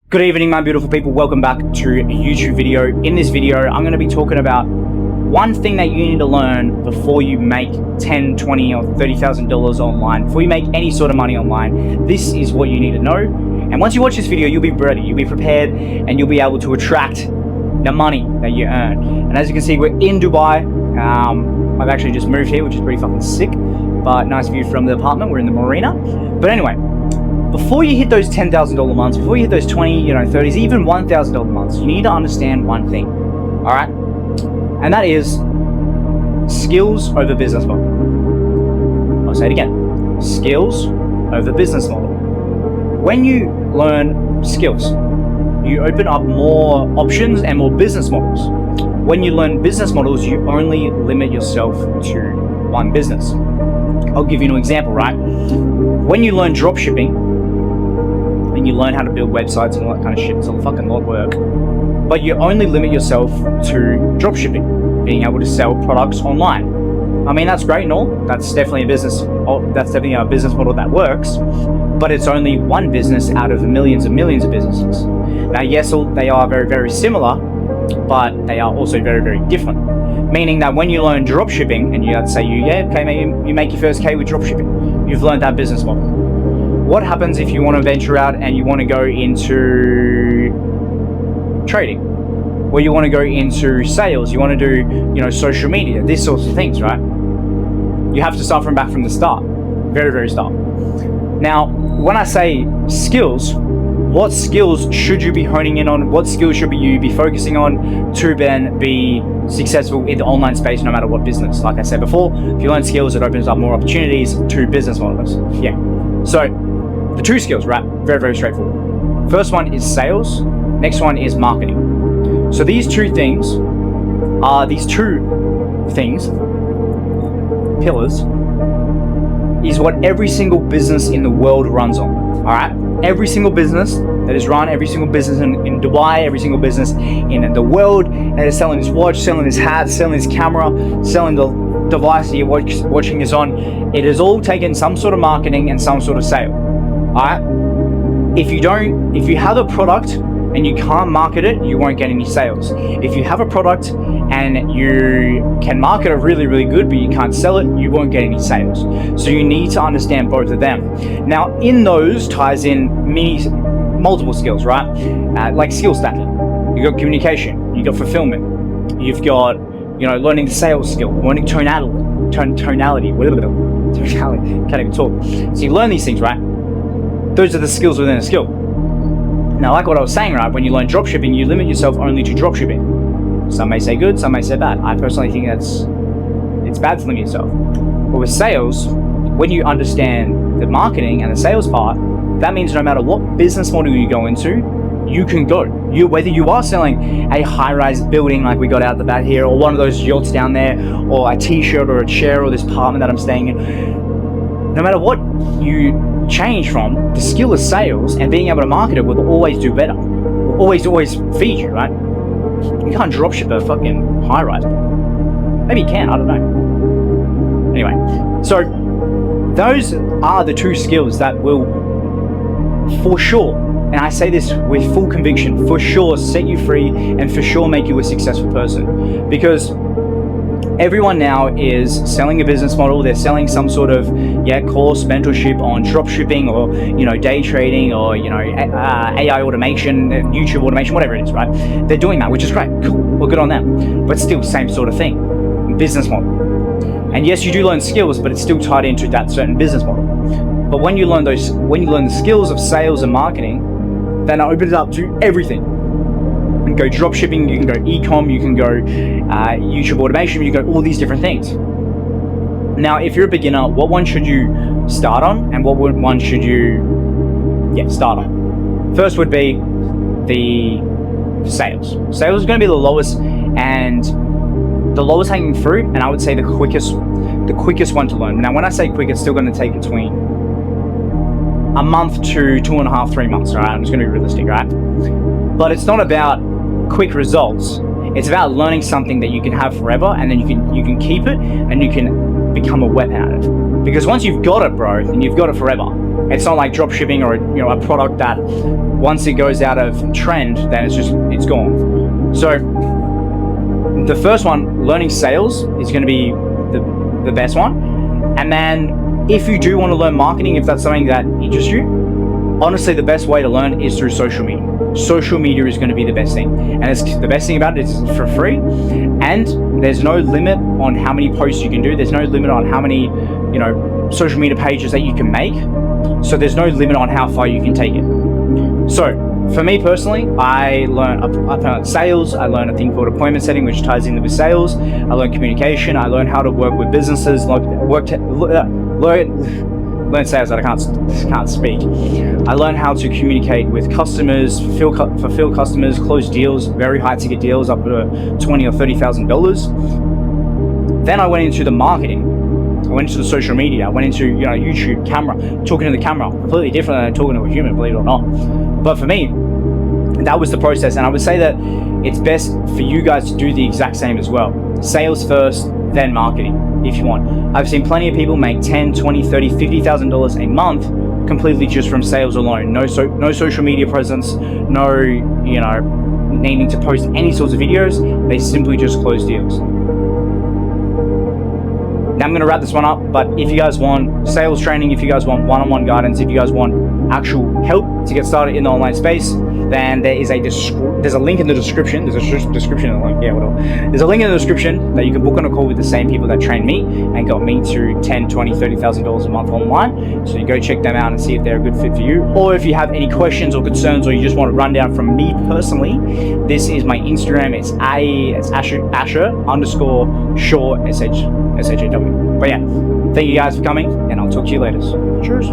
Good evening, my beautiful people. Welcome back to a YouTube video. In this video, I'm going to be talking about one thing that you need to learn before you make $10, $20, or $30,000 online, before you make any sort of money online. This is what you need to know. And once you watch this video, you'll be ready, you'll be prepared, and you'll be able to attract the money that you earn. And as you can see, we're in Dubai. I've actually just moved here, which is pretty fucking sick, but nice view from the apartment. We're in the marina. But anyway, before you hit those $10,000 months, before you hit those 20, 30s, even $1,000 months, you need to understand one thing, all right? And that is skills over business model. I'll say it again, skills over business model. When you learn skills, you open up more options and more business models. When you learn business models, you only limit yourself to one business. I'll give you an example, right? When you learn dropshipping, and you learn how to build websites and all that kind of shit, it's a fucking lot of work. But you only limit yourself to dropshipping, being able to sell products online. I mean, that's great and all. That's definitely a business. That's definitely a business model that works. But it's only one business out of millions and millions of businesses. Now, yes, they are very, very similar, but they are also very, very different. Meaning that when you learn dropshipping, and let's say maybe you make your first K with dropshipping, you've learned that business model. What happens if you want to venture out and you want to go into trading, or you want to go into sales, you want to do, social media, these sorts of things, right? You have to start from the start, very, very start. Now, when I say skills, what skills should you be honing in on? What skills should you be focusing on to then be successful in the online space, no matter what business? Like I said before, if you learn skills, it opens up more opportunities to business models. Yeah. So the two skills, right? Very, very straightforward. First one is sales. Next one is marketing. So these two things, pillars, is what every single business in the world runs on. All right? Every single business that is run, every single business in Dubai, every single business in the world that is selling his watch, selling his hat, selling his camera, selling the device that you're watching this on, it is all taken some sort of marketing and some sort of sale. Alright? If you have a product and you can't market it, you won't get any sales. If you have a product and you can market it really, really good, but you can't sell it, you won't get any sales. So you need to understand both of them. Now, in those ties in multiple skills, right? Like skill stacking. You've got communication, you've got fulfillment, you've got, learning the sales skill, learning tonality, can't even talk. So you learn these things, right? Those are the skills within a skill. Now, like what I was saying, right, when you learn dropshipping, you limit yourself only to dropshipping. Some may say good, some may say bad. I personally think it's bad to limit yourself. But with sales, when you understand the marketing and the sales part, that means no matter what business model you go into, you can go. Whether you are selling a high-rise building like we got out the back here, or one of those yachts down there, or a t-shirt or a chair or this apartment that I'm staying in, no matter what you change from, the skill of sales and being able to market it will always do better. Will always feed you, right? You can't dropship a fucking high-rise. Maybe you can, I don't know. Anyway, so those are the two skills that will, for sure, and I say this with full conviction, for sure set you free and for sure make you a successful person. Because everyone now is selling a business model. They're selling some sort of course, mentorship on dropshipping, or day trading, or AI automation, YouTube automation, whatever it is, right? They're doing that, which is great, cool, well, good on them. But still, same sort of thing, business model. And yes, you do learn skills, but it's still tied into that certain business model. But when you learn the skills of sales and marketing, then it opens up to everything. You can go dropshipping, you can go e-com, you can go YouTube automation, you can go all these different things. Now, if you're a beginner, what one should you start on, and what one should you start on? First would be the sales. Sales is going to be the lowest hanging fruit, and I would say the quickest one to learn. Now, when I say quick, it's still going to take between a month to 2.5, 3 months, right? I'm just going to be realistic, right? But it's not about quick results. It's about learning something that you can have forever, and then you can keep it, and you can become a weapon at it. Because once you've got it, bro, then you've got it forever. It's not like drop shipping or a product that once it goes out of trend, then it's gone. So the first one, learning sales, is going to be the best one. And then if you do want to learn marketing, if that's something that interests you, honestly, the best way to learn is through social media. Social media is going to be the best thing. And the best thing about it is it's for free. And there's no limit on how many posts you can do. There's no limit on how many, social media pages that you can make. So there's no limit on how far you can take it. So for me personally, I learned sales. I learned a thing called appointment setting, which ties in with sales. I learned communication. I learned how to work with businesses, learn sales that I can't speak. I learned how to communicate with customers, fulfill customers, close deals, very high ticket deals up to $20,000 or $30,000. Then I went into the marketing. I went into the social media. I went into YouTube, camera, talking to the camera, completely different than talking to a human, believe it or not. But for me, that was the process, and I would say that it's best for you guys to do the exact same as well. Sales first, then marketing, if you want. I've seen plenty of people make $10,000, $20,000, $30,000, $50,000 a month completely just from sales alone. No social media presence, no needing to post any sorts of videos. They simply just close deals. Now I'm going to wrap this one up, but if you guys want sales training, if you guys want one-on-one guidance, if you guys want actual help to get started in the online space, then there's a link in the description. There's a description in the link. There's a link in the description that you can book on a call with the same people that trained me and got me to $10,000, $20,000, $30,000 a month online. So you go check them out and see if they're a good fit for you. Or if you have any questions or concerns, or you just want a rundown from me personally, this is my Instagram. It's Asher_short SHAW. But yeah, thank you guys for coming, and I'll talk to you later. Cheers.